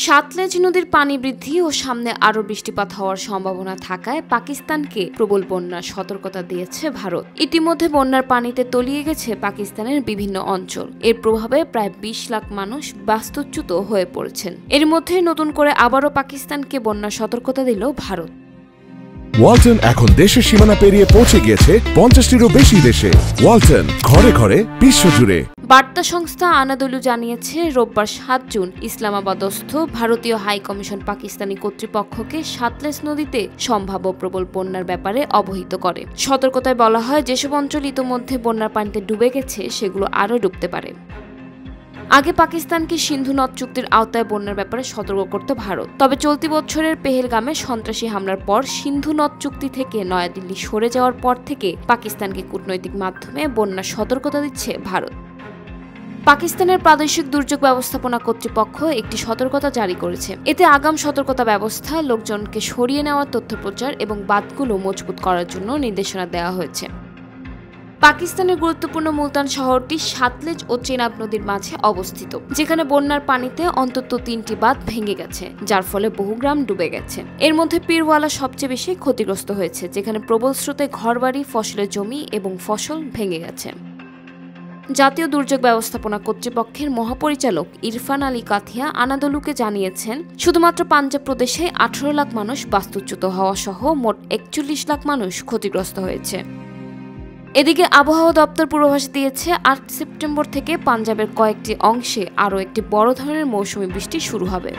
সাতলেজ নদীর পানি বৃদ্ধি ও সামনে আরও বৃষ্টিপাত হওয়ার সম্ভাবনা থাকায় পাকিস্তানকে প্রবল বন্যার সতর্কতা দিয়েছে ভারত। ইতিমধ্যে বন্যার পানিতে তলিয়ে গেছে পাকিস্তানের বিভিন্ন অঞ্চল। এর প্রভাবে প্রায় ২০ লাখ মানুষ বাস্তুচ্যুত হয়ে পড়েছেন। এর মধ্যে নতুন করে আবারও পাকিস্তানকে বন্যার সতর্কতা দিল ভারত। ওয়ালটন এখন দেশের সীমানা পেরিয়ে পৌঁছে গিয়েছে ৫০টিরও বেশি দেশে। ওয়ালটন, ঘরে ঘরে বিশ্বজুড়ে। বার্তা সংস্থা আনাদোলু জানিয়েছে, রোববার ৭ জুন ইসলামাবাদস্থ ভারতীয় হাই কমিশন পাকিস্তানি কর্তৃপক্ষকে সাতলেজ নদীতে সম্ভাব্য প্রবল বন্যার ব্যাপারে অবহিত করে। সতর্কতায় বলা হয়, যেসব অঞ্চল ইতোমধ্যে বন্যার পানিতে ডুবে গেছে সেগুলো আরও ডুবতে পারে। আগে পাকিস্তানকে সিন্ধু নদ চুক্তির আওতায় বন্যার ব্যাপারে সতর্ক করত ভারত। তবে চলতি বছরের পেহেলগামে সন্ত্রাসী হামলার পর সিন্ধু নদ চুক্তি থেকে নয়াদিল্লি সরে যাওয়ার পর থেকে পাকিস্তানকে কূটনৈতিক মাধ্যমে বন্যার সতর্কতা দিচ্ছে ভারত। পাকিস্তানের প্রাদেশিক দুর্যোগ ব্যবস্থাপনা কর্তৃপক্ষ একটি সতর্কতা জারি করেছে। এতে আগাম সতর্কতা ব্যবস্থা, লোকজনকে সরিয়ে নেওয়ার তথ্য প্রচার এবং বাঁধগুলো মজবুত করার জন্য নির্দেশনা দেওয়া হয়েছে। পাকিস্তানের গুরুত্বপূর্ণ মুলতান শহরটি সাতলেজ ও চেনাব নদীর মাঝে অবস্থিত, যেখানে বন্যার পানিতে অন্তত ৩টি বাঁধ ভেঙে গেছে, যার ফলে বহু গ্রাম ডুবে গেছে। এর মধ্যে পীরওয়ালা সবচেয়ে বেশি ক্ষতিগ্রস্ত হয়েছে, যেখানে প্রবল স্রোতে ঘরবাড়ি, ফসলের জমি এবং ফসল ভেঙে গেছে। জাতীয় দুর্যোগ ব্যবস্থাপনা কর্তৃপক্ষের মহাপরিচালক ইরফান আলী কাথিয়া আনাদোলুকে জানিয়েছেন, শুধুমাত্র পাঞ্জাব প্রদেশে ১৮ লাখ মানুষ বাস্তুচ্যুত হওয়া সহ মোট ৪১ লাখ মানুষ ক্ষতিগ্রস্ত হয়েছে। এদিকে আবহাওয়া দপ্তর পূর্বাভাস দিয়েছে, ৮ সেপ্টেম্বর থেকে পাঞ্জাবের কয়েকটি অংশে আরও একটি বড় ধরনের মৌসুমি বৃষ্টি শুরু হবে।